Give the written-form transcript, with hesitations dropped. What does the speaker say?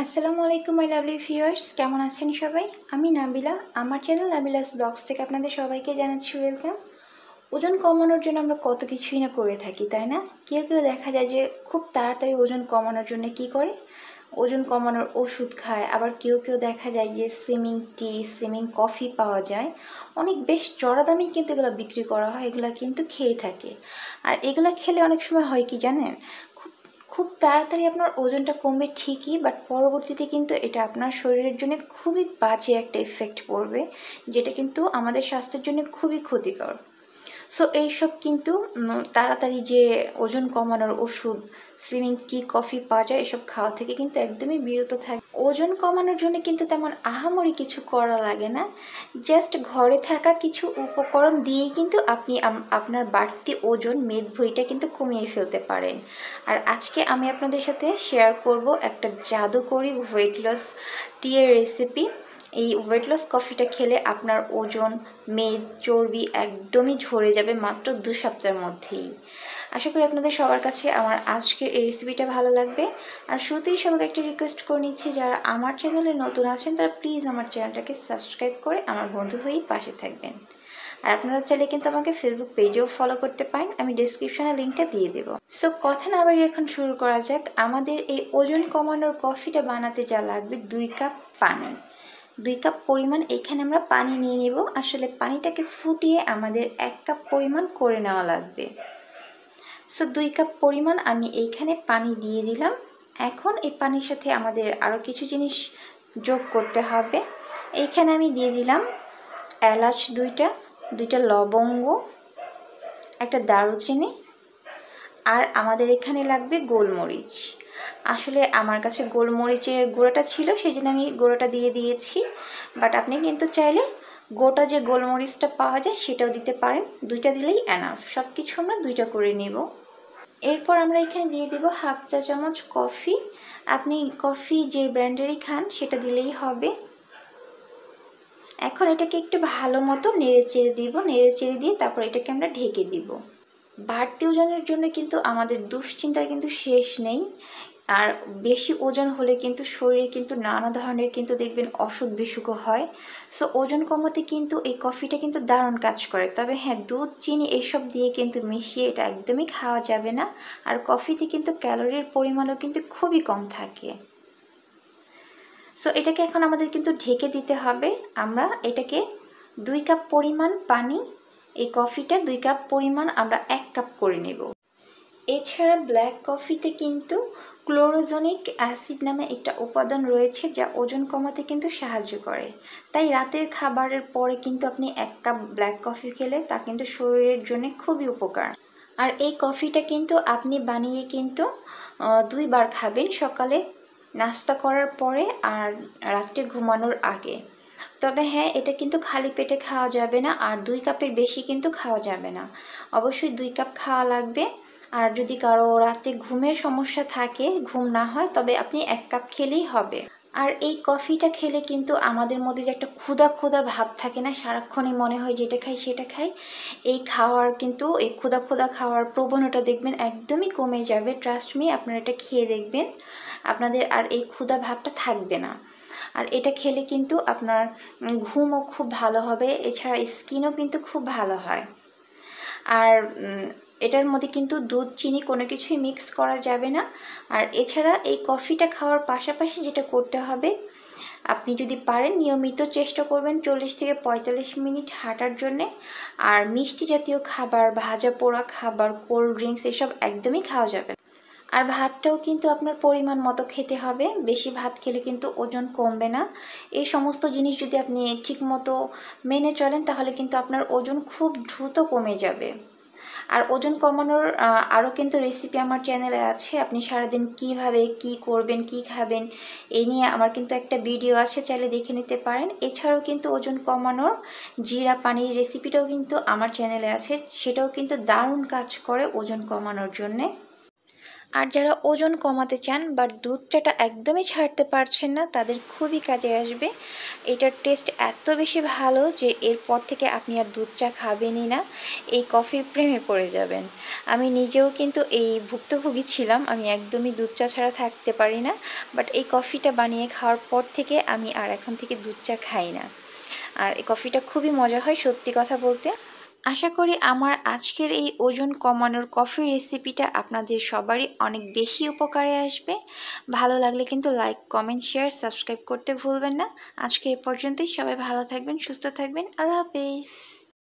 আসসালামু আলাইকুম my lovely viewers, কেমন আছেন সবাই? আমি নাবিলা, আমার চ্যানেল নাবিলাস ব্লগস থেকে আপনাদের সবাইকে জানাচ্ছি ওয়েলকাম। ওজন কমানোর জন্য আমরা কত কিছুই না করে থাকি, তাই না? কেউ কেউ দেখা যায় যে খুব তাড়াতাড়ি ওজন কমানোর জন্য কি করে, ওজন কমানোর ওষুধ খায়। আবার কেউ কেউ দেখা যায় যে স্লিমিং টি, স্লিমিং কফি পাওয়া যায়, অনেক বেশ চড়া দামেই কিন্তু এগুলো বিক্রি করা হয়, এগুলো কিন্তু খেয়ে থাকে। আর এগুলো খেলে অনেক সময় হয় কি জানেন, খুব তাড়াতাড়ি আপনার ওজনটা কমবে ঠিকই, বাট পরবর্তীতে কিন্তু এটা আপনার শরীরের জন্য খুবই বাজে একটা ইফেক্ট পড়বে, যেটা কিন্তু আমাদের স্বাস্থ্যের জন্য খুবই ক্ষতিকর। সো এইসব কিন্তু তাড়াতাড়ি যে ওজন কমানোর ওষুধ, স্লিমিং টি, কফি পাওয়া যায়, এসব খাওয়া থেকে কিন্তু একদমই বিরত থাকে। ওজন কমানোর জন্য কিন্তু তেমন আহামরি কিছু করা লাগে না, জাস্ট ঘরে থাকা কিছু উপকরণ দিয়েই কিন্তু আপনি আপনার বাড়তি ওজন মেদভুঁড়িটা কিন্তু কমিয়ে ফেলতে পারেন। আর আজকে আমি আপনাদের সাথে শেয়ার করব একটা জাদুকরি ওয়েট লস টি এর রেসিপি। এই ওয়েট লস কফিটা খেলে আপনার ওজন, মেদ, চর্বি একদমই ঝরে যাবে মাত্র 2 সপ্তাহের মধ্যেই। আশা করি আপনাদের সবার কাছে আমার আজকের এই রেসিপিটা ভালো লাগবে। আর শুরুতেই সবাইকে একটা রিকোয়েস্ট করে নিচ্ছি, যারা আমার চ্যানেলে নতুন আছেন তারা প্লিজ আমার চ্যানেলটাকে সাবস্ক্রাইব করে আমার বন্ধু হয়েই পাশে থাকবেন। আর আপনারা চাইলে কিন্তু আমাকে ফেসবুক পেজেও ফলো করতে পারেন, আমি ডেসক্রিপশনে লিঙ্কটা দিয়ে দেবো। সো কথা না বাড়িয়ে এখন শুরু করা যাক। আমাদের এই ওজন কমানোর কফিটা বানাতে যা লাগবে 2 কাপ পানি। 2 কাপ পরিমাণ এখানে আমরা পানি নিয়ে নেব। আসলে পানিটাকে ফুটিয়ে আমাদের 1 কাপ পরিমাণ করে নেওয়া লাগবে। সো 2 কাপ পরিমাণ আমি এইখানে পানি দিয়ে দিলাম। এখন এই পানির সাথে আমাদের আরও কিছু জিনিস যোগ করতে হবে। এইখানে আমি দিয়ে দিলাম এলাচ 2টা লবঙ্গ, একটা দারুচিনি, আর আমাদের এখানে লাগবে গোলমরিচ। আসলে আমার কাছে গোলমরিচের গুঁড়োটা ছিল, সেই জন্য আমি গুঁড়োটা দিয়ে দিয়েছি, বাট আপনি কিন্তু চাইলে গোটা যে গোলমরিচটা পাওয়া যায় সেটাও দিতে পারেন। 2টা দিলেই এনাফ। সব কিছু আমরা 2টা করে নেব। এরপর আমরা এখানে দিয়ে দেব হাফ চা চামচ কফি। আপনি কফি যে ব্র্যান্ডেরই খান সেটা দিলেই হবে। এখন এটাকে একটু ভালো মতো নেড়ে চেড়ে দিব, নেড়ে চেড়ে দিয়ে তারপর এটাকে আমরা ঢেকে দিব। বাড়তি ওজনের জন্য কিন্তু আমাদের দুশ্চিন্তার কিন্তু শেষ নেই। আর বেশি ওজন হলে কিন্তু শরীরে কিন্তু নানা ধরনের কিন্তু দেখবেন অসুখ বিসুখও হয়। সো ওজন কমাতে কিন্তু এই কফিটা কিন্তু দারুণ কাজ করে। তবে হ্যাঁ, দুধ, চিনি এসব দিয়ে কিন্তু মিশিয়ে এটা একদমই খাওয়া যাবে না। আর কফিতে কিন্তু ক্যালোরির পরিমাণও কিন্তু খুবই কম থাকে। সো এটাকে এখন আমাদের কিন্তু ঢেকে দিতে হবে। আমরা এটাকে 2 কাপ পরিমাণ পানি, এই কফিটা 2 কাপ পরিমাণ আমরা 1 কাপ করে নেব। এছাড়া ব্ল্যাক কফিতে কিন্তু ক্লোরোজেনিক অ্যাসিড নামে একটা উপাদান রয়েছে, যা ওজন কমাতে কিন্তু সাহায্য করে। তাই রাতের খাবারের পরে কিন্তু আপনি 1 কাপ ব্ল্যাক কফি খেলে তা কিন্তু শরীরের জন্য খুবই উপকার। আর এই কফিটা কিন্তু আপনি বানিয়ে কিন্তু 2 বার খাবেন, সকালে নাস্তা করার পরে আর রাত্রে ঘুমানোর আগে। তবে হ্যাঁ, এটা কিন্তু খালি পেটে খাওয়া যাবে না, আর 2 কাপের বেশি কিন্তু খাওয়া যাবে না। অবশ্যই 2 কাপ খাওয়া লাগবে। আর যদি কারো রাতে ঘুমের সমস্যা থাকে, ঘুম না হয়, তবে আপনি 1 কাপ খেলেই হবে। আর এই কফিটা খেলে কিন্তু আমাদের মধ্যে যে একটা ক্ষুধা ক্ষুধা ভাব থাকে না, সারাক্ষণই মনে হয় যেটা খাই সেটা খাই, এই খাওয়ার কিন্তু এই ক্ষুধা ক্ষুধা খাওয়ার প্রবণতা দেখবেন একদমই কমে যাবে। ট্রাস্ট মি, আপনারা এটা খেয়ে দেখবেন, আপনাদের আর এই ক্ষুধা ভাবটা থাকবে না। আর এটা খেলে কিন্তু আপনার ঘুমও খুব ভালো হবে, এছাড়া স্কিনও কিন্তু খুব ভালো হয়। আর এটার মধ্যে কিন্তু দুধ, চিনি কোনো কিছুই মিক্স করা যাবে না। আর এছাড়া এই কফিটা খাওয়ার পাশাপাশি যেটা করতে হবে, আপনি যদি পারেন নিয়মিত চেষ্টা করবেন 40 থেকে 45 মিনিট হাঁটার জন্যে। আর মিষ্টি জাতীয় খাবার, ভাজা পোড়া খাবার, কোল্ড ড্রিঙ্কস এসব একদমই খাওয়া যাবে না। আর ভাতটাও কিন্তু আপনার পরিমাণ মতো খেতে হবে, বেশি ভাত খেলে কিন্তু ওজন কমবে না। এই সমস্ত জিনিস যদি আপনি ঠিক মতো মেনে চলেন তাহলে কিন্তু আপনার ওজন খুব দ্রুত কমে যাবে। আর ওজন কমানোর আরও কিন্তু রেসিপি আমার চ্যানেলে আছে। আপনি সারাদিন কিভাবে কি করবেন, কি খাবেন, এই নিয়ে আমার কিন্তু একটা ভিডিও আছে, চাইলে দেখে নিতে পারেন। এছাড়াও কিন্তু ওজন কমানোর জিরা পানির রেসিপিটাও কিন্তু আমার চ্যানেলে আছে, সেটাও কিন্তু দারুণ কাজ করে ওজন কমানোর জন্যে। আর যারা ওজন কমাতে চান বা দুধ চাটা একদমই ছাড়তে পারছেন না, তাদের খুবই কাজে আসবে। এটার টেস্ট এত বেশি ভালো যে এরপর থেকে আপনি আর দুধ চা খাবেনই না, এই কফির প্রেমে পড়ে যাবেন। আমি নিজেও কিন্তু এই ভুক্তভোগী ছিলাম, আমি একদমই দুধ চা ছাড়া থাকতে পারি না, বাট এই কফিটা বানিয়ে খাওয়ার পর থেকে আমি আর এখন থেকে দুধ চা খাই না। আর এই কফিটা খুবই মজা হয় সত্যি কথা বলতে। আশা করি আমার আজকের এই ওজন কমানোর কফির রেসিপিটা আপনাদের সবারই অনেক বেশি উপকারে আসবে। ভালো লাগলে কিন্তু লাইক, কমেন্ট, শেয়ার, সাবস্ক্রাইব করতে ভুলবেন না। আজকে এ পর্যন্তই। সবাই ভালো থাকবেন, সুস্থ থাকবেন। আল্লাহ হাফেজ।